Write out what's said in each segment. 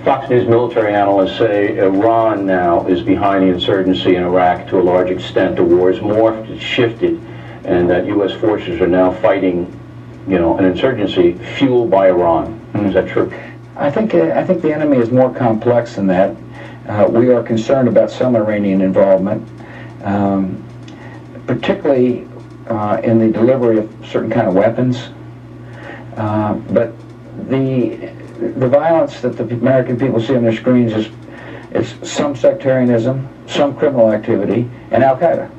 Fox News military analysts say Iran now is behind the insurgency in Iraq to a large extent. The war has morphed, it's shifted, and that U.S. forces are now fighting, an insurgency fueled by Iran. Is that true? I think the enemy is more complex than that. We are concerned about some Iranian involvement, particularly in the delivery of certain kind of weapons. But the violence that the American people see on their screens is some sectarianism, some criminal activity, and Al-Qaeda.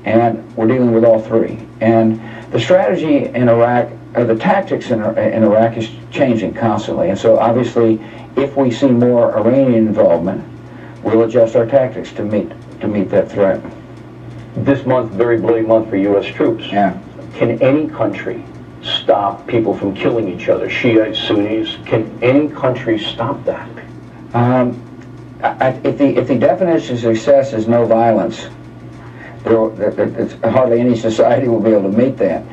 And we're dealing with all three. And the strategy in Iraq, or the tactics in Iraq, is changing constantly. And so obviously, if we see more Iranian involvement, we'll adjust our tactics to meet that threat. This month, very bloody month for U.S. troops. Yeah. Can any country stop people from killing each other, Shiites, Sunnis? Can any country stop that? If the definition of success is no violence, hardly any society will be able to meet that.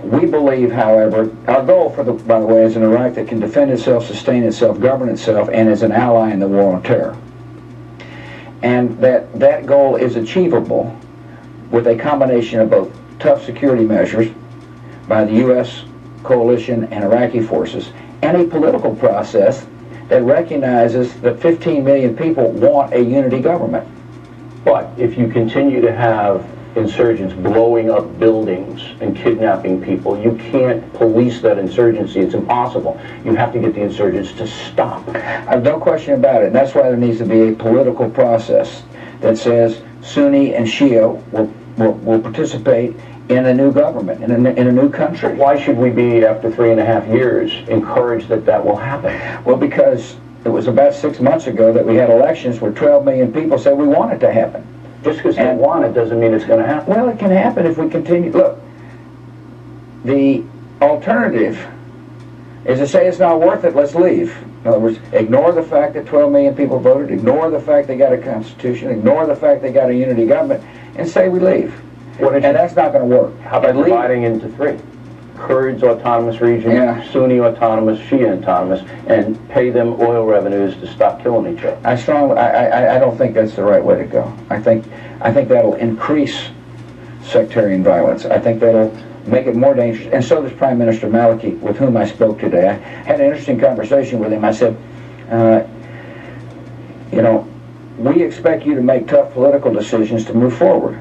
We believe, however, our goal, by the way, is an Iraq that can defend itself, sustain itself, govern itself, and is an ally in the war on terror. And that goal is achievable with a combination of both tough security measures by the U.S. coalition and Iraqi forces, and a political process that recognizes that 15 million people want a unity government. But if you continue to have insurgents blowing up buildings and kidnapping people, you can't police that insurgency. It's impossible. You have to get the insurgents to stop. I've no question about it. And that's why there needs to be a political process that says Sunni and Shia will participate in a new government, in a new country. Why should we be, after 3.5 years, encouraged that will happen? Well, because it was about 6 months ago that we had elections where 12 million people said we want it to happen. Just because they want it doesn't mean it's going to happen. Well, it can happen if we continue. Look, the alternative is to say it's not worth it, let's leave. In other words, ignore the fact that 12 million people voted, ignore the fact they got a constitution, ignore the fact they got a unity government, and say we leave. And that's not going to work. How about dividing into three? Kurds autonomous region, Sunni autonomous, Shia autonomous, and pay them oil revenues to stop killing each other. I don't think that's the right way to go. I think that'll increase sectarian violence. I think that'll make it more dangerous. And so does Prime Minister Maliki, with whom I spoke today. I had an interesting conversation with him. I said, we expect you to make tough political decisions to move forward.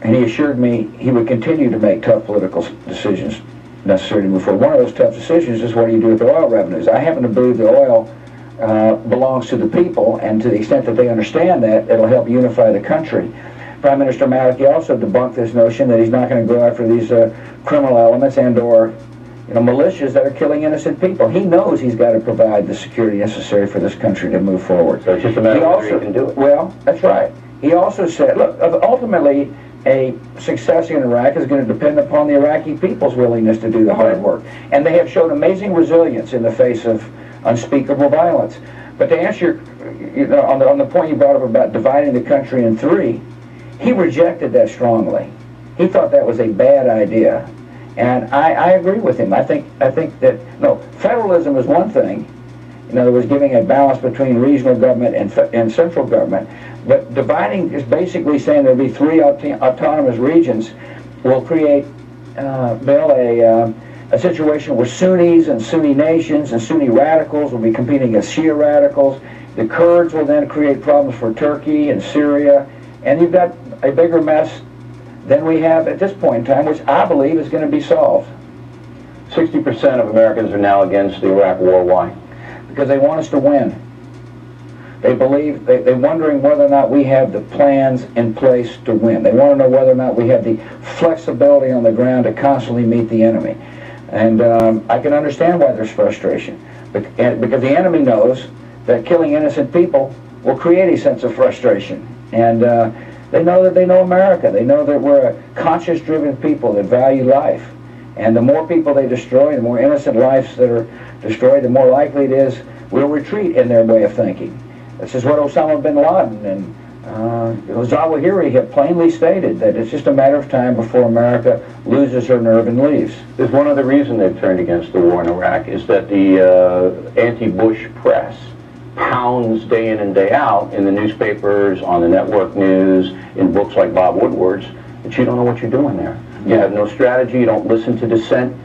And he assured me he would continue to make tough political decisions necessary to move forward. One of those tough decisions is what do you do with the oil revenues. I happen to believe the oil belongs to the people, and to the extent that they understand that, it'll help unify the country. Prime Minister Maliki also debunked this notion that he's not going to go after these criminal elements and or militias that are killing innocent people. He knows he's got to provide the security necessary for this country to move forward. So it's just a matter of whether he can do it. Well, that's right. He also said, look, ultimately, a success in Iraq is going to depend upon the Iraqi people's willingness to do the hard work. And they have shown amazing resilience in the face of unspeakable violence. But to answer on the point you brought up about dividing the country in three, he rejected that strongly. He thought that was a bad idea. And I agree with him. I think that, no, federalism is one thing. In other words, giving a balance between regional government and central government. But dividing is basically saying there'll be three autonomous regions will create, Bill, a situation where Sunnis and Sunni nations and Sunni radicals will be competing against Shia radicals. The Kurds will then create problems for Turkey and Syria. And you've got a bigger mess than we have at this point in time, which I believe is going to be solved. 60% of Americans are now against the Iraq war. Why? Because they want us to win. They believe, they're wondering whether or not we have the plans in place to win. They want to know whether or not we have the flexibility on the ground to constantly meet the enemy. And I can understand why there's frustration. Because the enemy knows that killing innocent people will create a sense of frustration. And they know that they know America. They know that we're a conscience-driven people that value life. And the more people they destroy, the more innocent lives that are destroyed, the more likely it is we'll retreat in their way of thinking. This is what Osama bin Laden and Zawahiri had plainly stated that it's just a matter of time before America loses her nerve and leaves. There's one other reason they've turned against the war in Iraq is that the anti-Bush press pounds day in and day out in the newspapers, on the network news, in books like Bob Woodward's, that you don't know what you're doing there. You have no strategy, you don't listen to dissent,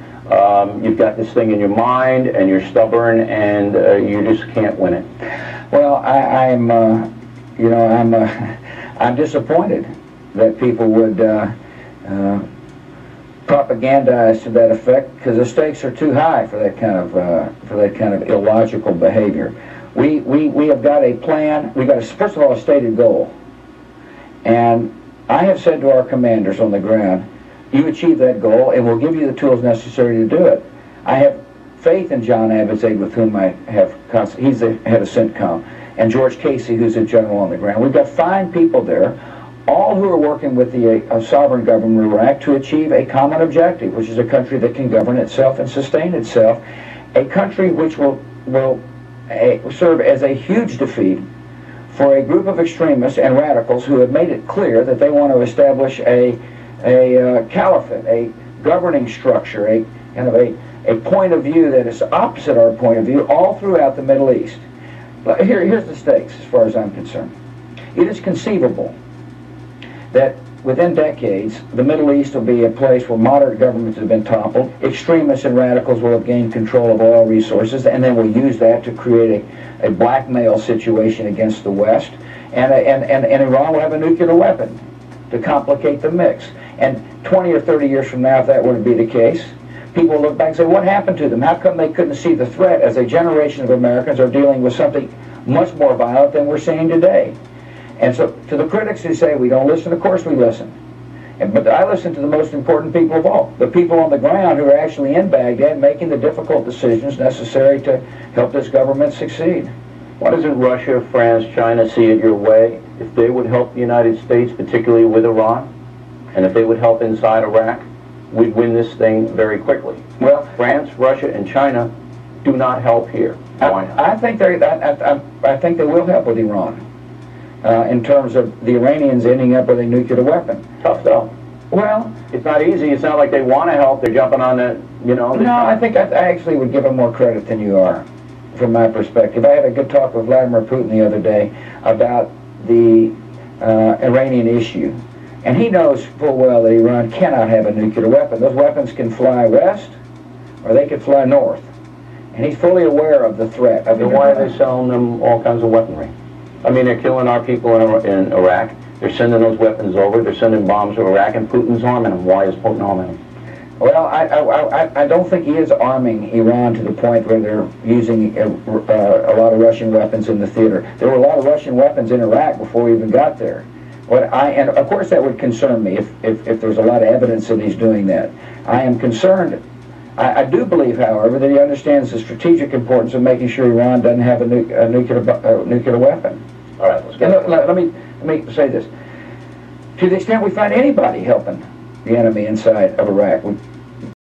you've got this thing in your mind, and you're stubborn, and you just can't win it. Well, I'm disappointed that people would propagandize to that effect, because the stakes are too high for that kind of illogical behavior. We have got a plan. We've got first of all a stated goal, and I have said to our commanders on the ground, you achieve that goal, and we'll give you the tools necessary to do it. I have faith in John Abizaid, with whom I have he's the head of CENTCOM, and George Casey, who's a general on the ground. We've got fine people there, all who are working with the sovereign government of Iraq to achieve a common objective, which is a country that can govern itself and sustain itself, a country which will serve as a huge defeat for a group of extremists and radicals who have made it clear that they want to establish a caliphate, a governing structure, a kind of a point of view that is opposite our point of view all throughout the Middle East. But here's the stakes as far as I'm concerned. It is conceivable that within decades the Middle East will be a place where moderate governments have been toppled, extremists and radicals will have gained control of oil resources, and then will use that to create a blackmail situation against the West, and Iran will have a nuclear weapon to complicate the mix. And 20 or 30 years from now, if that were to be the case, people will look back and say, what happened to them? How come they couldn't see the threat, as a generation of Americans are dealing with something much more violent than we're seeing today? And so, to the critics who say we don't listen, of course we listen. But I listen to the most important people of all, the people on the ground who are actually in Baghdad making the difficult decisions necessary to help this government succeed. Why doesn't Russia, France, China see it your way? If they would help the United States, particularly with Iran, and if they would help inside Iraq, we'd win this thing very quickly. Well, France, Russia, and China do not help here. Why not? I think they will help with Iran. In terms of the Iranians ending up with a nuclear weapon. Tough though. Well, it's not easy. It's not like they want to help. They're jumping on the, No, I think I actually would give them more credit than you are, from my perspective. I had a good talk with Vladimir Putin the other day about the Iranian issue, and he knows full well that Iran cannot have a nuclear weapon. Those weapons can fly west, or they could fly north, and he's fully aware of the threat of Iran. Why are they selling them all kinds of weaponry? I mean, they're killing our people in Iraq. They're sending those weapons over. They're sending bombs to Iraq, and Putin's arming them. Why is Putin arming them? Well, I don't think he is arming Iran to the point where they're using a lot of Russian weapons in the theater. There were a lot of Russian weapons in Iraq before we even got there. And of course that would concern me if there's a lot of evidence that he's doing that. I am concerned. I do believe, however, that he understands the strategic importance of making sure Iran doesn't have a nuclear weapon. All right, let's go. Let me say this. To the extent we find anybody helping the enemy inside of Iraq,